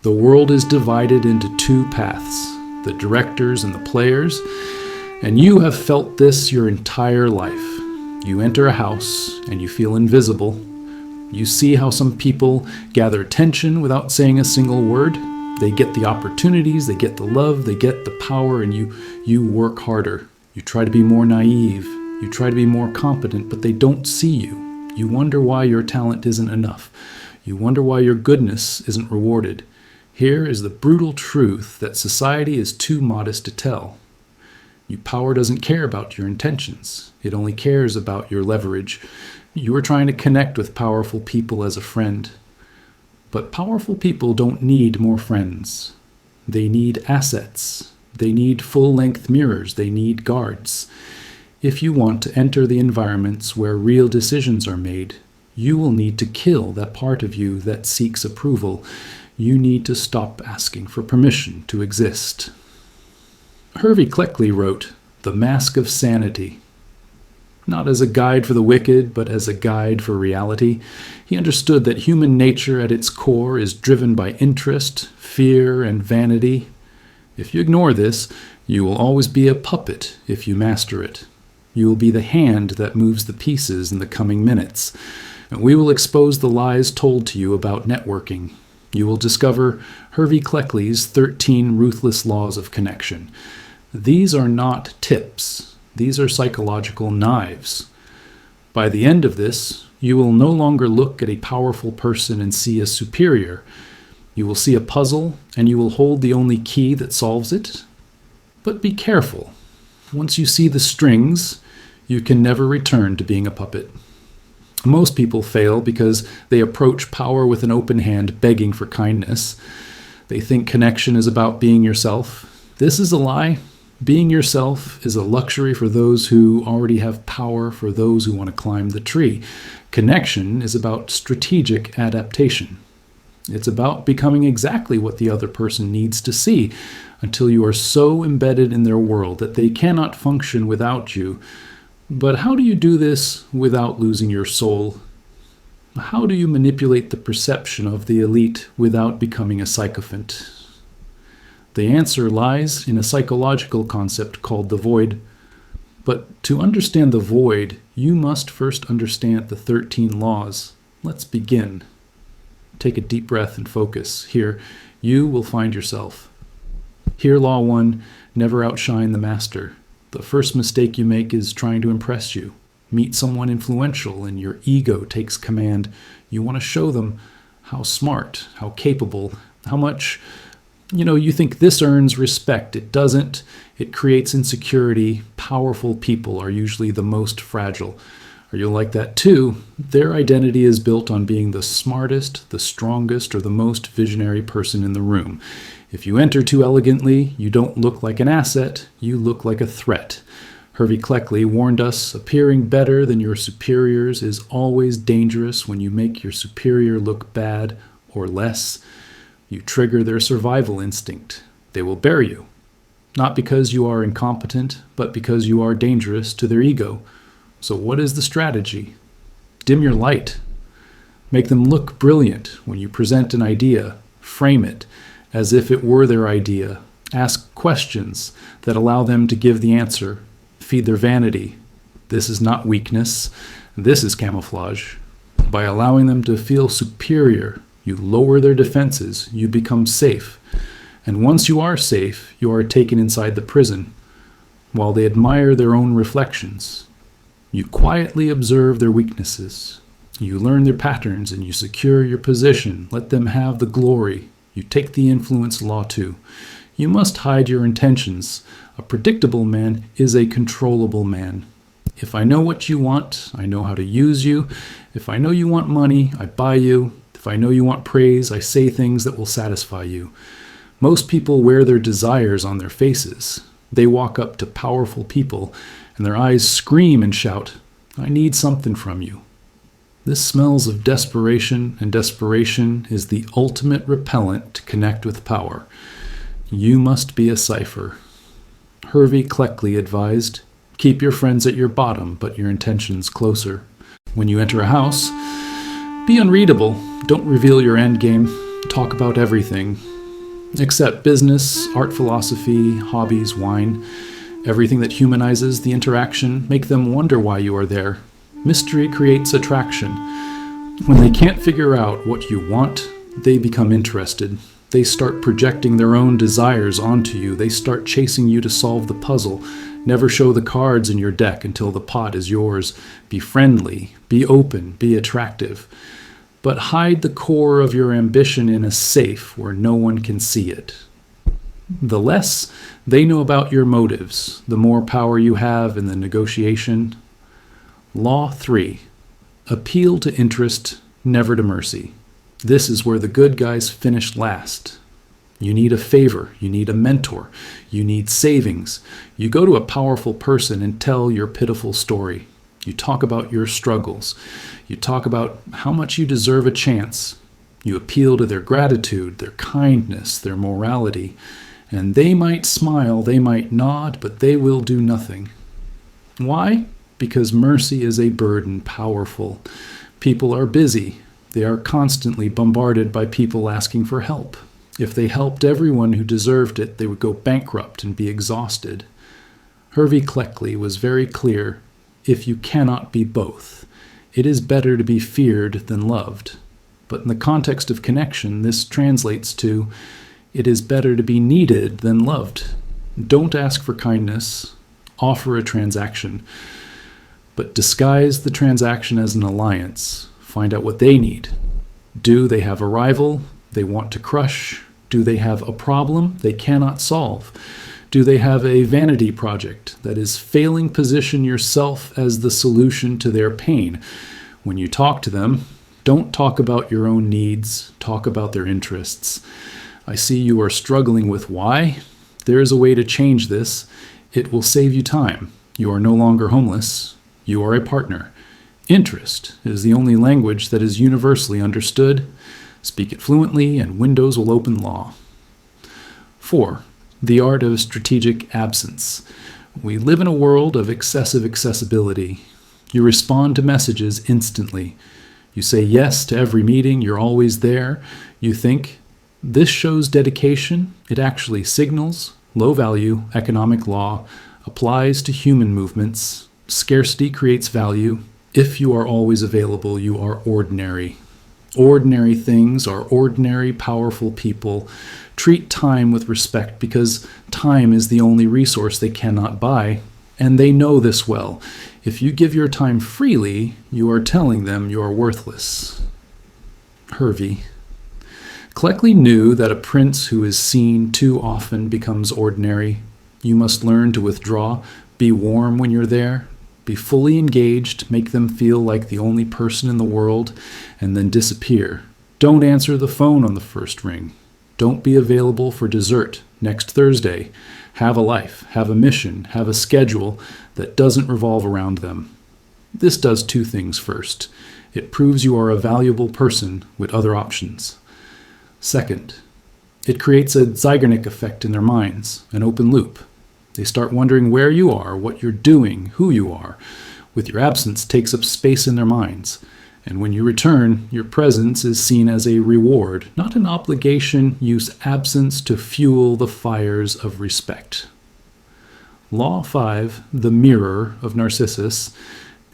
The world is divided into two paths, the directors and the players, and you have felt this your entire life. You enter a house and you feel invisible. You see how some people gather attention without saying a single word. They get the opportunities, they get the love, they get the power, and you work harder. You try to be more naive. You try to be more competent, but they don't see you. You wonder why your talent isn't enough. You wonder why your goodness isn't rewarded. Here is the brutal truth that society is too modest to tell. Your power doesn't care about your intentions. It only cares about your leverage. You are trying to connect with powerful people as a friend. But powerful people don't need more friends. They need assets. They need full-length mirrors. They need guards. If you want to enter the environments where real decisions are made, you will need to kill that part of you that seeks approval. You need to stop asking for permission to exist. Hervey Cleckley wrote, "The Mask of Sanity." Not as a guide for the wicked, but as a guide for reality. He understood that human nature at its core is driven by interest, fear, and vanity. If you ignore this, you will always be a puppet if you master it. You will be the hand that moves the pieces in the coming minutes. And we will expose the lies told to you about networking. You will discover Hervey Cleckley's 13 ruthless laws of connection. These are not tips. These are psychological knives. By the end of this, you will no longer look at a powerful person and see a superior. You will see a puzzle, and you will hold the only key that solves it. But be careful. Once you see the strings, you can never return to being a puppet. Most people fail because they approach power with an open hand, begging for kindness. They think connection is about being yourself. This is a lie. Being yourself is a luxury for those who already have power, for those who want to climb the tree. Connection is about strategic adaptation. It's about becoming exactly what the other person needs to see until you are so embedded in their world that they cannot function without you. But how do you do this without losing your soul? How do you manipulate the perception of the elite without becoming a sycophant? The answer lies in a psychological concept called the void. But to understand the void, you must first understand the 13 laws. Let's begin. Take a deep breath and focus. Here, you will find yourself. Here, Law 1, never outshine the master. The first mistake you make is trying to impress you. Meet someone influential and your ego takes command. You want to show them how smart, how capable, how much, you think this earns respect. It doesn't. It creates insecurity. Powerful people are usually the most fragile. Are you like that too? Their identity is built on being the smartest, the strongest, or the most visionary person in the room. If you enter too elegantly, you don't look like an asset, you look like a threat. Hervey Cleckley warned us, appearing better than your superiors is always dangerous when you make your superior look bad or less. You trigger their survival instinct. They will bury you. Not because you are incompetent, but because you are dangerous to their ego. So what is the strategy? Dim your light. Make them look brilliant when you present an idea. Frame it as if it were their idea. Ask questions that allow them to give the answer. Feed their vanity. This is not weakness. This is camouflage. By allowing them to feel superior, you lower their defenses. You become safe. And once you are safe, you are taken inside the prison, while they admire their own reflections. You quietly observe their weaknesses. You learn their patterns and you secure your position. Let them have the glory. You take the influence law too. You must hide your intentions. A predictable man is a controllable man. If I know what you want, I know how to use you. If I know you want money, I buy you. If I know you want praise, I say things that will satisfy you. Most people wear their desires on their faces. They walk up to powerful people and their eyes scream and shout, "I need something from you." This smells of desperation, and desperation is the ultimate repellent to connect with power. You must be a cipher. Hervey Cleckley advised, keep your friends at your bottom, but your intentions closer. When you enter a house, be unreadable. Don't reveal your endgame. talk about everything, except business, art, philosophy, hobbies, wine, everything that humanizes the interaction. Make them wonder why you are there. Mystery creates attraction. When they can't figure out what you want, they become interested. They start projecting their own desires onto you. They start chasing you to solve the puzzle. Never show the cards in your deck until the pot is yours. Be friendly, be open, be attractive. But hide the core of your ambition in a safe where no one can see it. The less they know about your motives, the more power you have in the negotiation. Law 3. Appeal to interest, never to mercy. This is where the good guys finish last. You need a favor. You need a mentor. You need savings. You go to a powerful person and tell your pitiful story. You talk about your struggles. You talk about how much you deserve a chance. You appeal to their gratitude, their kindness, their morality. And they might smile, they might nod, but they will do nothing. Why? Because mercy is a burden, powerful. People are busy. They are constantly bombarded by people asking for help. If they helped everyone who deserved it, they would go bankrupt and be exhausted. Hervey Cleckley was very clear. If you cannot be both, it is better to be feared than loved. But in the context of connection, this translates to, it is better to be needed than loved. Don't ask for kindness. Offer a transaction. But disguise the transaction as an alliance. Find out what they need. Do they have a rival they want to crush? Do they have a problem they cannot solve? Do they have a vanity project that is failing? Position yourself as the solution to their pain. When you talk to them, don't talk about your own needs. Talk about their interests. I see you are struggling with why. There is a way to change this. It will save you time. You are no longer homeless. You are a partner. Interest is the only language that is universally understood. Speak it fluently and windows will open law. 4. The art of strategic absence. We live in a world of excessive accessibility. You respond to messages instantly. You say yes to every meeting. You're always there. You think, this shows dedication. It actually signals low value economic law, applies to human movements. Scarcity creates value. If you are always available, you are ordinary. Ordinary things are ordinary, powerful people. Treat time with respect because time is the only resource they cannot buy, and they know this well. If you give your time freely, you are telling them you are worthless. Hervey Cleckley knew that a prince who is seen too often becomes ordinary. You must learn to withdraw. Be warm when you're there. Be fully engaged, make them feel like the only person in the world, and then disappear. Don't answer the phone on the first ring. Don't be available for dessert next Thursday. Have a life, have a mission, have a schedule that doesn't revolve around them. This does 2 things. First, it proves you are a valuable person with other options. Second, it creates a Zeigarnik effect in their minds, an open loop. They start wondering where you are, what you're doing, who you are. With your absence takes up space in their minds. And when you return, your presence is seen as a reward, not an obligation. Use absence to fuel the fires of respect. Law 5, the mirror of Narcissus.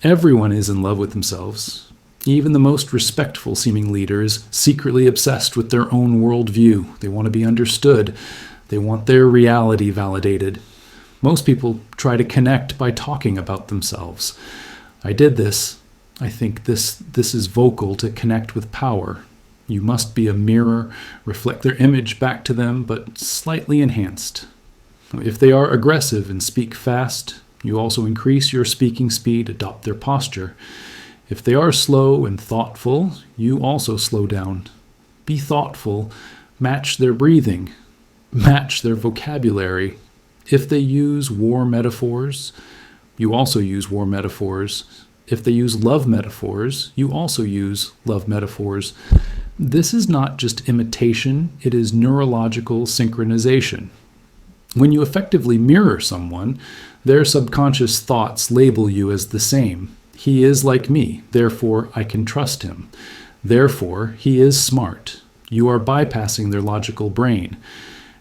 Everyone is in love with themselves. Even the most respectful seeming leaders, secretly obsessed with their own worldview. They want to be understood. They want their reality validated. Most people try to connect by talking about themselves. I did this. I think this is vocal to connect with power. You must be a mirror, reflect their image back to them, but slightly enhanced. If they are aggressive and speak fast, you also increase your speaking speed, adopt their posture. If they are slow and thoughtful, you also slow down. Be thoughtful, match their breathing, match their vocabulary. If they use war metaphors, you also use war metaphors. If they use love metaphors, you also use love metaphors. This is not just imitation, it is neurological synchronization. When you effectively mirror someone, their subconscious thoughts label you as the same. He is like me, therefore I can trust him. Therefore, he is smart. You are bypassing their logical brain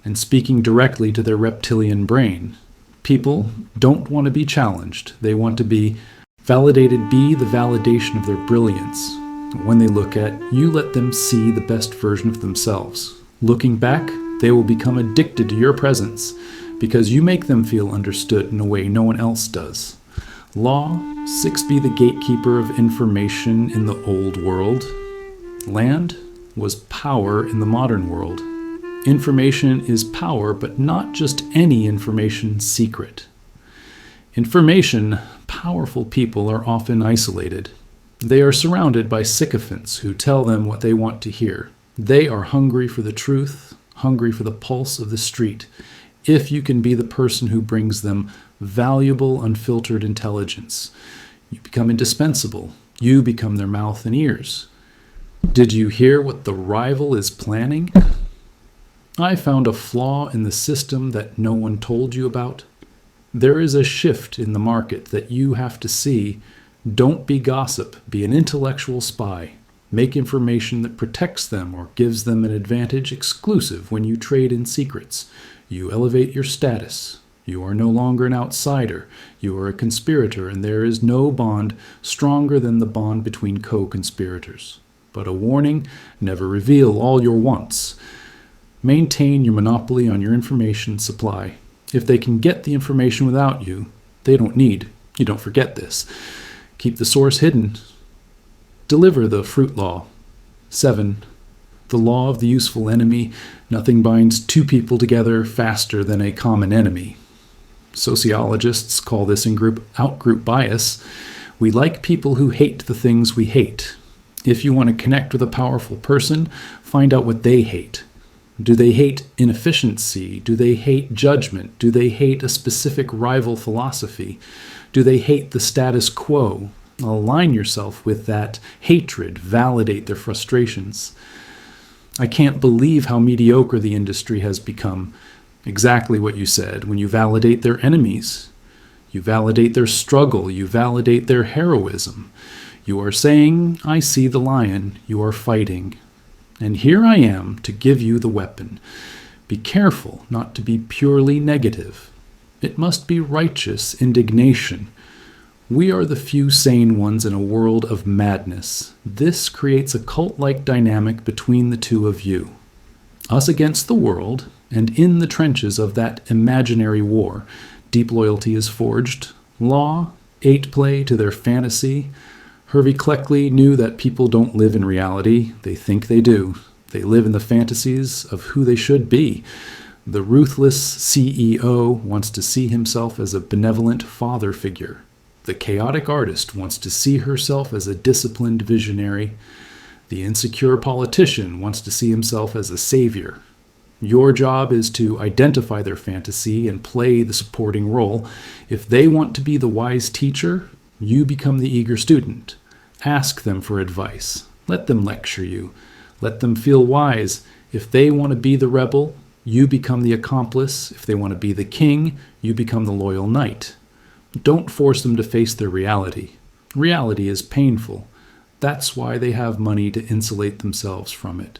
and speaking directly to their reptilian brain. People don't want to be challenged. They want to be validated, be the validation of their brilliance. When they look at you, let them see the best version of themselves. Looking back, they will become addicted to your presence because you make them feel understood in a way no one else does. Law, 6 be the gatekeeper of information in the old world. Land was power in the modern world. Information is power, but not just any information secret. Information, powerful people are often isolated. They are surrounded by sycophants who tell them what they want to hear. They are hungry for the truth, hungry for the pulse of the street. If you can be the person who brings them valuable, unfiltered intelligence, you become indispensable. You become their mouth and ears. Did you hear what the rival is planning? I found a flaw in the system that no one told you about. There is a shift in the market that you have to see. Don't be gossip. Be an intellectual spy. Make information that protects them or gives them an advantage exclusive when you trade in secrets. You elevate your status. You are no longer an outsider. You are a conspirator, and there is no bond stronger than the bond between co-conspirators. But a warning, never reveal all your wants. Maintain your monopoly on your information supply. If they can get the information without you, they don't need. You don't forget this. Keep the source hidden. Deliver the fruit law. 7. The law of the useful enemy. Nothing binds 2 people together faster than a common enemy. Sociologists call this out-group bias. We like people who hate the things we hate. If you want to connect with a powerful person, find out what they hate. Do they hate inefficiency? Do they hate judgment? Do they hate a specific rival philosophy? Do they hate the status quo? Align yourself with that hatred. Validate their frustrations. I can't believe how mediocre the industry has become. Exactly what you said. When you validate their enemies, you validate their struggle, you validate their heroism. You are saying, I see the lion, you are fighting. And here I am to give you the weapon. Be careful not to be purely negative. It must be righteous indignation. We are the few sane ones in a world of madness. This creates a cult-like dynamic between the two of you. Us against the world, and in the trenches of that imaginary war, deep loyalty is forged. Law, 8 play to their fantasy. Hervey Cleckley knew that people don't live in reality. They think they do. They live in the fantasies of who they should be. The ruthless CEO wants to see himself as a benevolent father figure. The chaotic artist wants to see herself as a disciplined visionary. The insecure politician wants to see himself as a savior. Your job is to identify their fantasy and play the supporting role. If they want to be the wise teacher, you become the eager student. Ask them for advice. Let them lecture you. Let them feel wise. If they want to be the rebel, you become the accomplice. If they want to be the king, you become the loyal knight. Don't force them to face their reality. Reality is painful. That's why they have money to insulate themselves from it.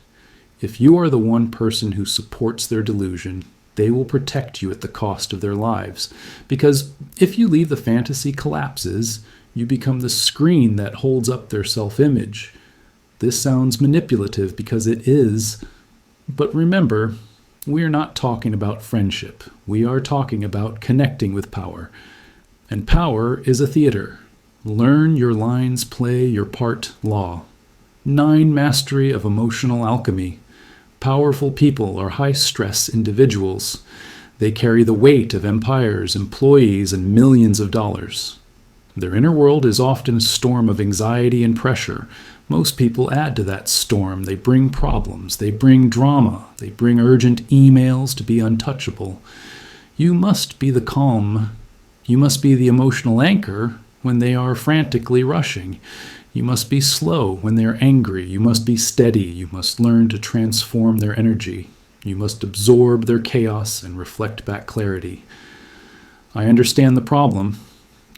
If you are the one person who supports their delusion, they will protect you at the cost of their lives. Because if you leave the fantasy collapses, you become the screen that holds up their self-image. This sounds manipulative because it is, but remember, we are not talking about friendship. We are talking about connecting with power. And power is a theater. Learn your lines, play your part, law. 9, mastery of emotional alchemy. Powerful people are high-stress individuals. They carry the weight of empires, employees, and millions of dollars. Their inner world is often a storm of anxiety and pressure. Most people add to that storm. They bring problems. They bring drama. They bring urgent emails to be untouchable. You must be the calm. You must be the emotional anchor when they are frantically rushing. You must be slow when they are angry. You must be steady. You must learn to transform their energy. You must absorb their chaos and reflect back clarity. I understand the problem.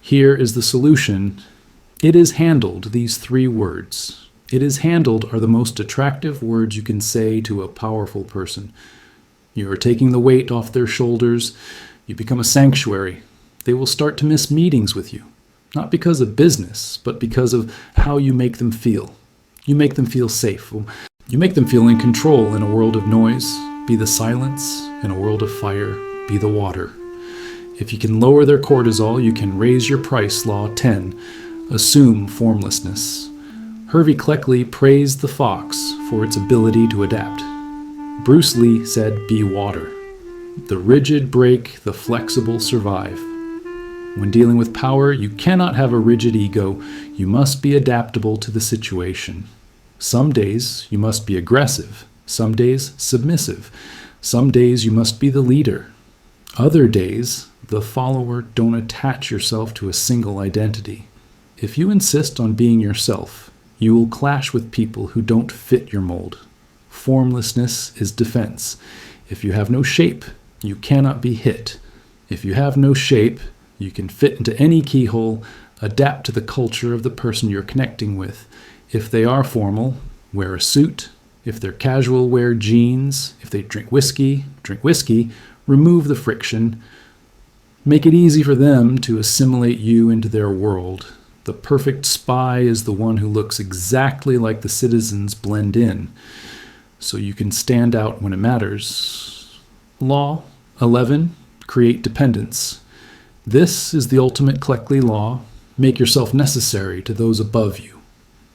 Here is the solution. It is handled, these 3 words. It is handled are the most attractive words you can say to a powerful person. You are taking the weight off their shoulders. You become a sanctuary. They will start to miss meetings with you, not because of business, but because of how you make them feel. You make them feel safe. You make them feel in control in a world of noise. Be the silence. In a world of fire, be the water. If you can lower their cortisol, you can raise your price. Law 10. Assume formlessness. Hervey Cleckley praised the fox for its ability to adapt. Bruce Lee said, be water. The rigid break, the flexible survive. When dealing with power, you cannot have a rigid ego. You must be adaptable to the situation. Some days you must be aggressive. Some days submissive. Some days you must be the leader. Other days, the follower. Don't attach yourself to a single identity. If you insist on being yourself, you will clash with people who don't fit your mold. Formlessness is defense. If you have no shape, you cannot be hit. If you have no shape, you can fit into any keyhole, adapt to the culture of the person you're connecting with. If they are formal, wear a suit. If they're casual, wear jeans. If they drink whiskey. Remove the friction. Make it easy for them to assimilate you into their world. The perfect spy is the one who looks exactly like the citizens blend in, so you can stand out when it matters. Law 11. Create dependence. This is the ultimate Cleckley law. Make yourself necessary to those above you.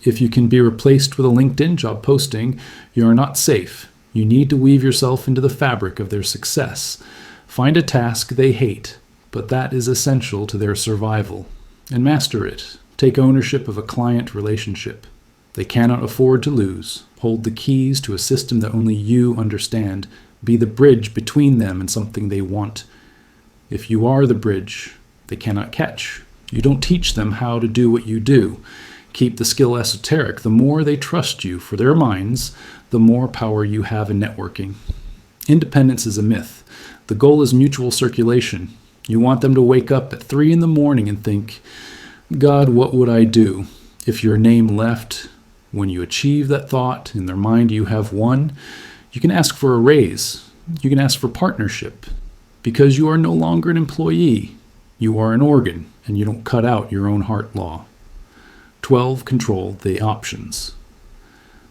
If you can be replaced with a LinkedIn job posting, you are not safe. You need to weave yourself into the fabric of their success. Find a task they hate, but that is essential to their survival, and master it. Take ownership of a client relationship. They cannot afford to lose. Hold the keys to a system that only you understand. Be the bridge between them and something they want. If you are the bridge, they cannot catch. You don't teach them how to do what you do. Keep the skill esoteric. The more they trust you for their minds, the more power you have in networking. Independence is a myth. The goal is mutual circulation. You want them to wake up at 3 in the morning and think, God, what would I do if your name left? When you achieve that thought, in their mind you have won. You can ask for a raise. You can ask for partnership. Because you are no longer an employee. You are an organ, and you don't cut out your own heart law. 12. Control the options.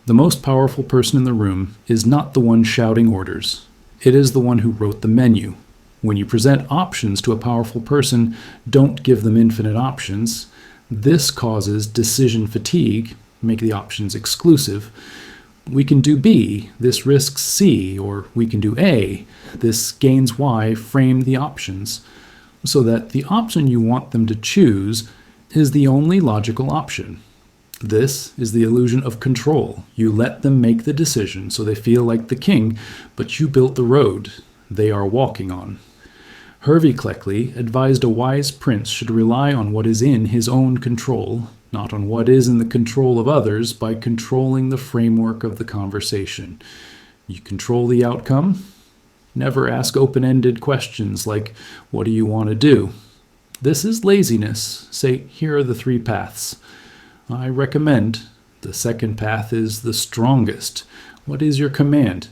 The most powerful person in the room is not the one shouting orders. It is the one who wrote the menu. When you present options to a powerful person, don't give them infinite options. This causes decision fatigue. Make the options exclusive. We can do B. This risks C. Or we can do A. This gains Y. Frame the options so that the option you want them to choose is the only logical option. This is the illusion of control. You let them make the decision so they feel like the king, but you built the road they are walking on. Hervey Cleckley advised a wise prince should rely on what is in his own control, not on what is in the control of others, by controlling the framework of the conversation. You control the outcome. Never ask open-ended questions like, what do you want to do? This is laziness. Say, here are the 3 paths. I recommend. The second path is the strongest. What is your command?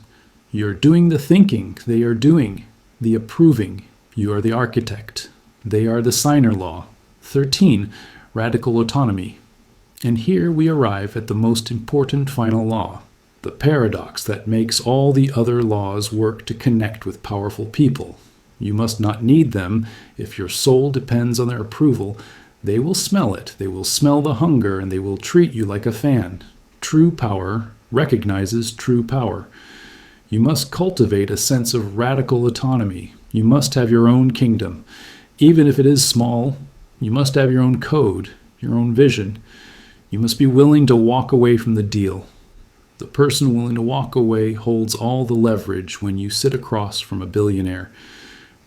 You're doing the thinking. They are doing the approving. You are the architect. They are the signer law. 13. Radical autonomy. And here we arrive at the most important final law, the paradox that makes all the other laws work to connect with powerful people. You must not need them. If your soul depends on their approval, they will smell it. They will smell the hunger, and they will treat you like a fan. True power recognizes true power. You must cultivate a sense of radical autonomy. You must have your own kingdom. Even if it is small, you must have your own code, your own vision. You must be willing to walk away from the deal. The person willing to walk away holds all the leverage when you sit across from a billionaire.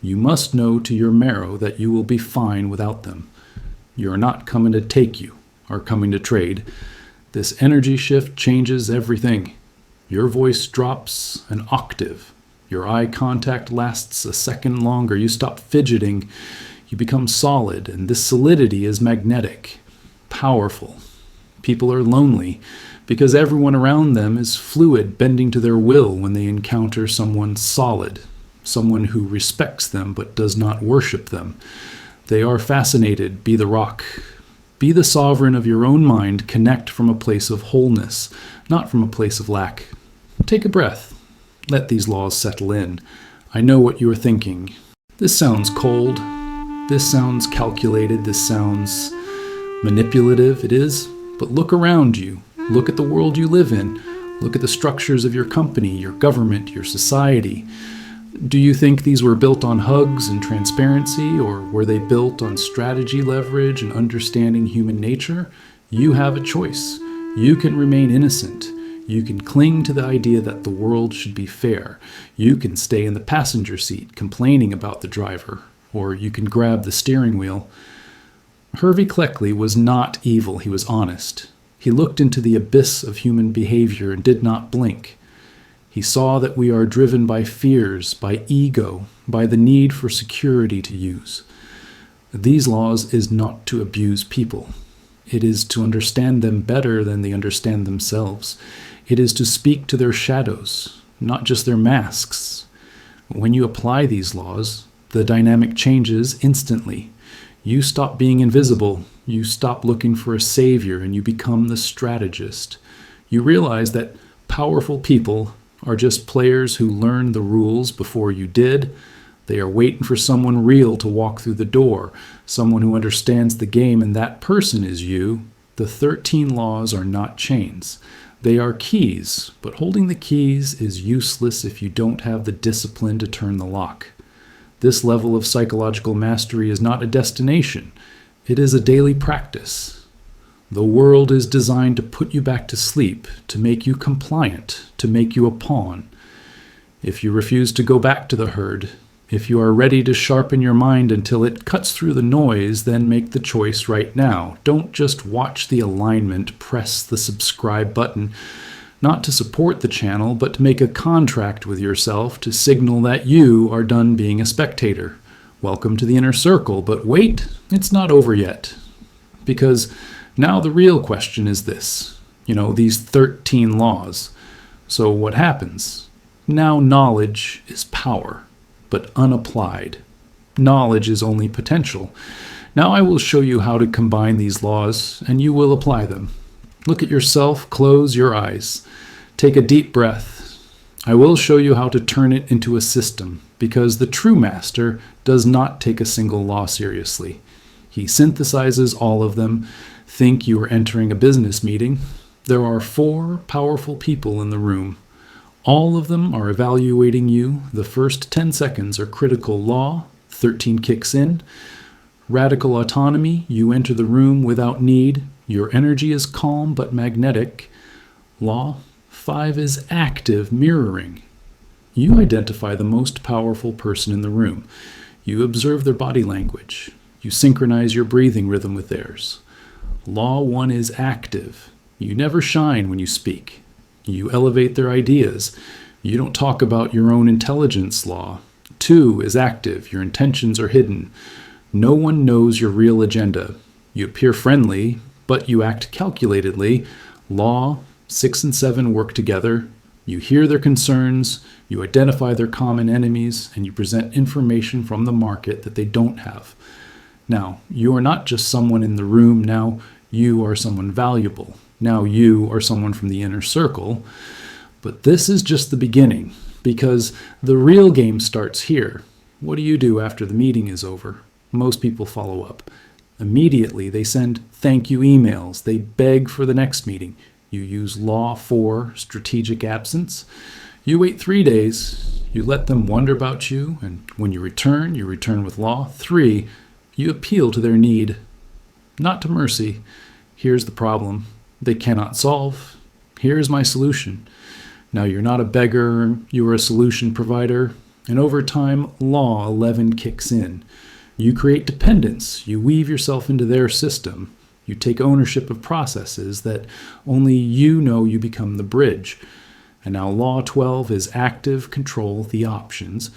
You must know to your marrow that you will be fine without them. You are not coming to take you, or coming to trade. This energy shift changes everything. Your voice drops an octave. Your eye contact lasts a second longer. You stop fidgeting. You become solid, and this solidity is magnetic, powerful. People are lonely. because everyone around them is fluid, bending to their will when they encounter someone solid, someone who respects them but does not worship them. They are fascinated. Be the rock. Be the sovereign of your own mind. Connect from a place of wholeness, not from a place of lack. Take a breath. Let these laws settle in. I know what you are thinking. This sounds cold. This sounds calculated. This sounds manipulative. It is. But look around you. Look at the world you live in. Look at the structures of your company, your government, your society. Do you think these were built on hugs and transparency, or were they built on strategy, leverage, and understanding human nature? You have a choice. You can remain innocent. You can cling to the idea that the world should be fair. You can stay in the passenger seat complaining about the driver, or you can grab the steering wheel. Hervey Cleckley was not evil, he was honest. He looked into the abyss of human behavior and did not blink. He saw that we are driven by fears, by ego, by the need for security to use. These laws is not to abuse people. It is to understand them better than they understand themselves. It is to speak to their shadows, not just their masks. When you apply these laws, the dynamic changes instantly. You stop being invisible. You stop looking for a savior, and you become the strategist. You realize that powerful people are just players who learned the rules before you did. They are waiting for someone real to walk through the door, someone who understands the game, and that person is you. The 13 laws are not chains. They are keys, but holding the keys is useless if you don't have the discipline to turn the lock. This level of psychological mastery is not a destination. It is a daily practice. The world is designed to put you back to sleep, to make you compliant, to make you a pawn. If you refuse to go back to the herd, if you are ready to sharpen your mind until it cuts through the noise, then make the choice right now. Don't just watch the alignment, press the subscribe button, not to support the channel, but to make a contract with yourself to signal that you are done being a spectator. Welcome to the inner circle, but wait, it's not over yet. Because now the real question is this, these 13 laws. So what happens? Now knowledge is power, but unapplied. Knowledge is only potential. Now I will show you how to combine these laws, and you will apply them. Look at yourself, close your eyes. Take a deep breath. I will show you how to turn it into a system, because the true master does not take a single law seriously. He synthesizes all of them. Think you are entering a business meeting. There are 4 powerful people in the room. All of them are evaluating you. The first 10 seconds are critical law. 13 kicks in. Radical autonomy. You enter the room without need. Your energy is calm but magnetic. Law 5 is active mirroring. You identify the most powerful person in the room. You observe their body language. You synchronize your breathing rhythm with theirs. Law 1 is active. You never shine when you speak. You elevate their ideas. You don't talk about your own intelligence. Law 2 is active. Your intentions are hidden. No one knows your real agenda. You appear friendly, but you act calculatedly. Law 6 and 7 work together. You hear their concerns, you identify their common enemies, and you present information from the market that they don't have. Now, you are not just someone in the room. Now you are someone valuable. Now you are someone from the inner circle. But this is just the beginning, because the real game starts here. What do you do after the meeting is over? Most people follow up. Immediately, they send thank you emails. They beg for the next meeting. You use Law 4, strategic absence. You wait 3 days. You let them wonder about you. And when you return with Law 3. You appeal to their need, not to mercy. Here's the problem they cannot solve. Here's my solution. Now you're not a beggar. You are a solution provider. And over time, Law 11 kicks in. You create dependence. You weave yourself into their system. You take ownership of processes that only you know. You become the bridge. And now Law 12 is active control, the options.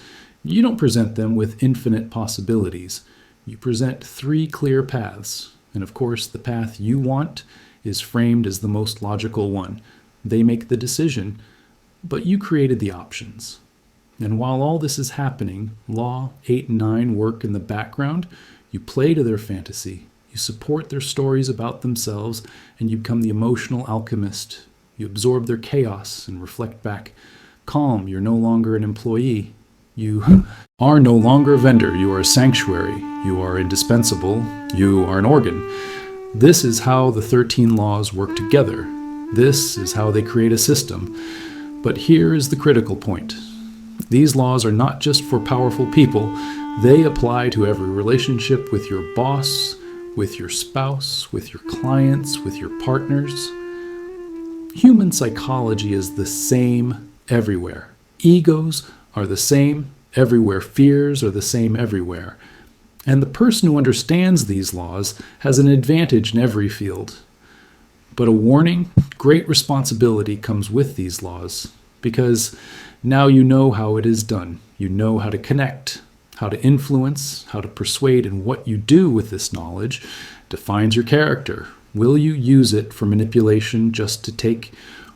You don't present them with infinite possibilities. You present 3 clear paths. And of course, the path you want is framed as the most logical one. They make the decision, but you created the options. And while all this is happening, Law 8 and 9 work in the background. You play to their fantasy. You support their stories about themselves, and you become the emotional alchemist. You absorb their chaos and reflect back. Calm, you're no longer an employee. You are no longer a vendor. You are a sanctuary. You are indispensable. You are an organ. This is how the 13 laws work together. This is how they create a system. But here is the critical point. These laws are not just for powerful people. They apply to every relationship with your boss, with your spouse, with your clients, with your partners. Human psychology is the same everywhere. Egos are the same everywhere. Fears are the same everywhere. And the person who understands these laws has an advantage in every field. But a warning, great responsibility comes with these laws, because now you know how it is done. You know how to connect, how to influence, how to persuade, and what you do with this knowledge defines your character. Will you use it for manipulation just to take,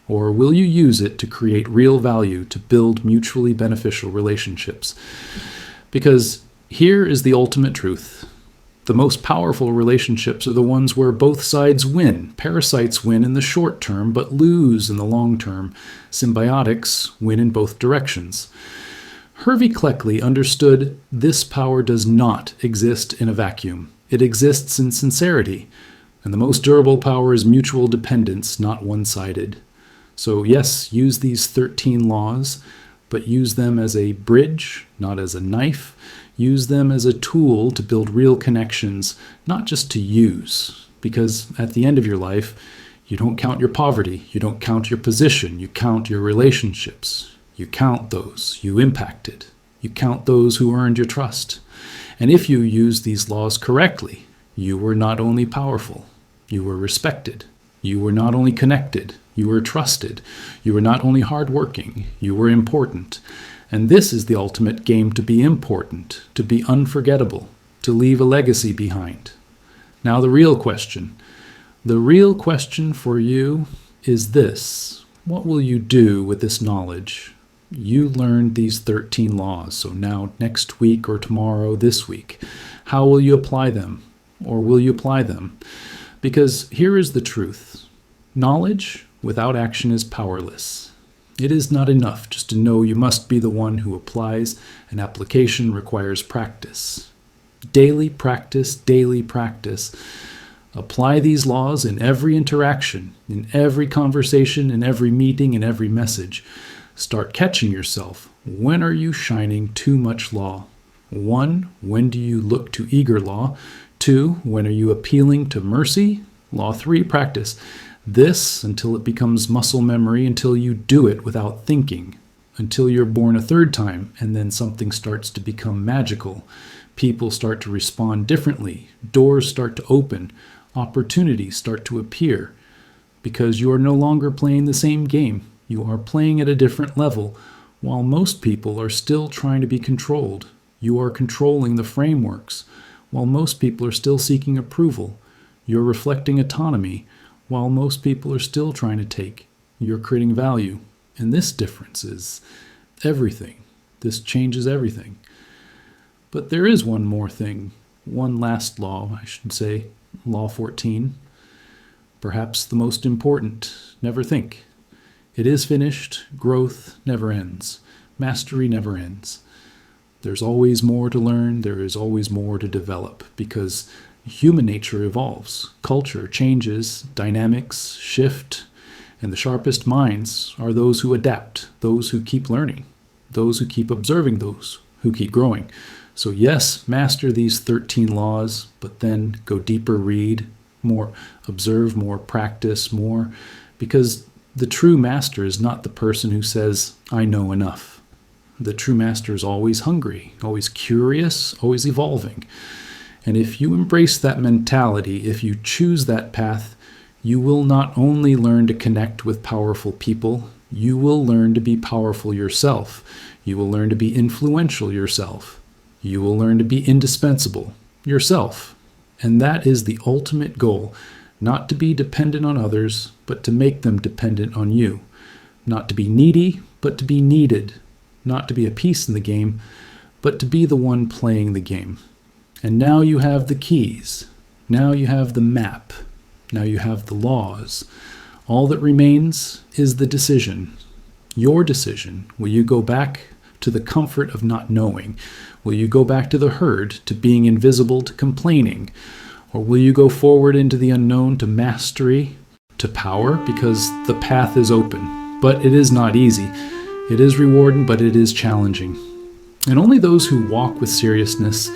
or will you use it to create real value, to build mutually beneficial relationships? Because here is the ultimate truth. The most powerful relationships are the ones where both sides win. Parasites win in the short term, but lose in the long term. Symbiotics win in both directions. Hervey Cleckley understood this power does not exist in a vacuum. It exists in sincerity. And the most durable power is mutual dependence, not one-sided. So yes, use these 13 laws, but use them as a bridge, not as a knife. Use them as a tool to build real connections, not just to use. Because at the end of your life, you don't count your poverty, you don't count your position, you count your relationships. You count those you impacted. You count those who earned your trust. And if you use these laws correctly, you were not only powerful, you were respected. You were not only connected, you were trusted. You were not only hardworking, you were important. And this is the ultimate game: to be important, to be unforgettable, to leave a legacy behind. Now the real question for you is this: what will you do with this knowledge? You learned these 13 laws, so now next week or tomorrow, this week, how will you apply them? Or will you apply them? Because here is the truth. Knowledge without action is powerless. It is not enough just to know. You must be the one who applies, and application requires practice. Daily practice, daily practice. Apply these laws in every interaction, in every conversation, in every meeting, in every message. Start catching yourself. When are you shining too much law? 1, when do you look to eager law? 2, when are you appealing to mercy? Law 3, practice this until it becomes muscle memory, until you do it without thinking, until you're born a third time, and then something starts to become magical. People start to respond differently. Doors start to open. Opportunities start to appear, because you are no longer playing the same game. You are playing at a different level. While most people are still trying to be controlled, you are controlling the frameworks. While most people are still seeking approval, you're reflecting autonomy. While most people are still trying to take, you're creating value. And this difference is everything. This changes everything. But there is one more thing, one last law, I should say, Law 14. Perhaps the most important. Never think. It is finished. Growth never ends. Mastery never ends. There's always more to learn. There is always more to develop, because human nature evolves. Culture changes. Dynamics shift. And the sharpest minds are those who adapt, those who keep learning, those who keep observing, those who keep growing. So yes, master these 13 laws, but then go deeper, read more, observe more, practice more, because the true master is not the person who says, I know enough. The true master is always hungry, always curious, always evolving. And if you embrace that mentality, if you choose that path, you will not only learn to connect with powerful people, you will learn to be powerful yourself. You will learn to be influential yourself. You will learn to be indispensable yourself. And that is the ultimate goal. Not to be dependent on others, but to make them dependent on you. Not to be needy, but to be needed. Not to be a piece in the game, but to be the one playing the game. And now you have the keys. Now you have the map. Now you have the laws. All that remains is the decision. Your decision. Will you go back to the comfort of not knowing? Will you go back to the herd, to being invisible, to complaining? Or will you go forward into the unknown, to mastery, to power? Because the path is open. But it is not easy. It is rewarding, but it is challenging. And only those who walk with seriousness,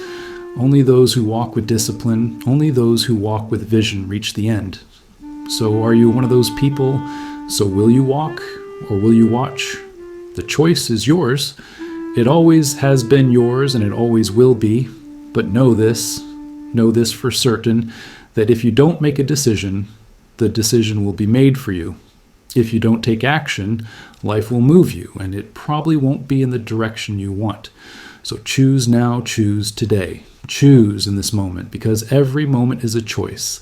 only those who walk with discipline, only those who walk with vision reach the end. So are you one of those people? So will you walk or will you watch? The choice is yours. It always has been yours and it always will be. But know this for certain, that if you don't make a decision, the decision will be made for you. If you don't take action, life will move you, and it probably won't be in the direction you want. So choose now, choose today. Choose in this moment, because every moment is a choice.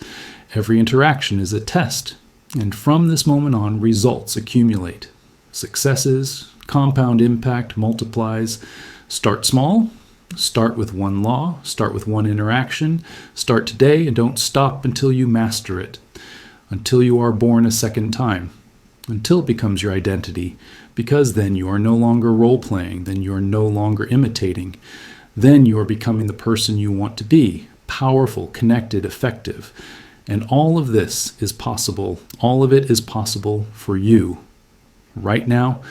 Every interaction is a test. And from this moment on, results accumulate. Successes, compound impact multiplies. Start small. Start with one law. Start with one interaction. Start today and don't stop until you master it. Until you are born a second time. Until it becomes your identity, because then you are no longer role-playing, then you are no longer imitating. Then you are becoming the person you want to be, powerful, connected, effective. And all of this is possible. All of it is possible for you. Right now,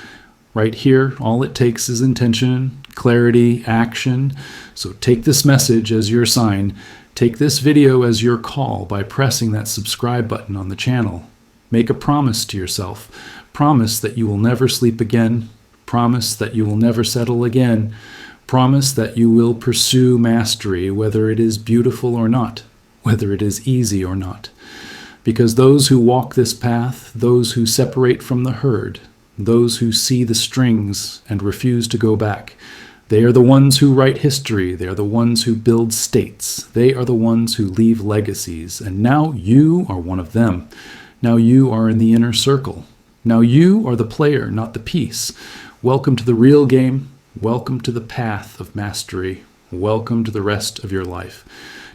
right here, all it takes is intention, clarity, action. So take this message as your sign. Take this video as your call by pressing that subscribe button on the channel. Make a promise to yourself. Promise that you will never sleep again. Promise that you will never settle again. Promise that you will pursue mastery, whether it is beautiful or not, whether it is easy or not. Because those who walk this path, those who separate from the herd, those who see the strings and refuse to go back, they are the ones who write history. They are the ones who build states. They are the ones who leave legacies. And now you are one of them. Now you are in the inner circle. Now you are the player, not the piece. Welcome to the real game. Welcome to the path of mastery. Welcome to the rest of your life.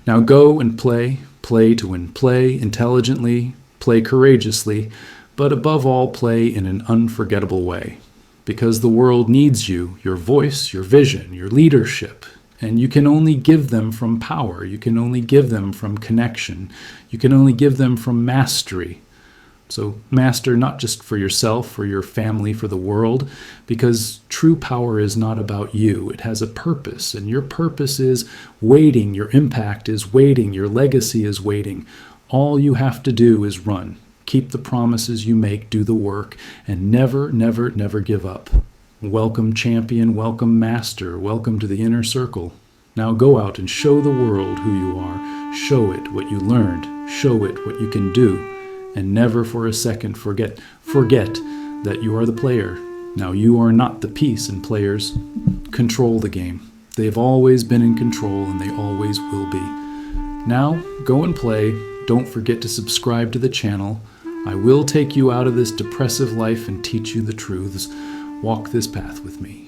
Now go and play. Play to win. Play intelligently. Play courageously. But above all, play in an unforgettable way. Because the world needs you, your voice, your vision, your leadership. And you can only give them from power. You can only give them from connection. You can only give them from mastery. So master not just for yourself, for your family, for the world, because true power is not about you. It has a purpose, and your purpose is waiting. Your impact is waiting. Your legacy is waiting. All you have to do is run. Keep the promises you make, do the work, and never, never, never give up. Welcome, champion. Welcome, master. Welcome to the inner circle. Now go out and show the world who you are. Show it what you learned. Show it what you can do. And never for a second forget that you are the player. Now you are not the piece, and players control the game. They've always been in control and they always will be. Now go and play. Don't forget to subscribe to the channel. I will take you out of this depressive life and teach you the truths. Walk this path with me.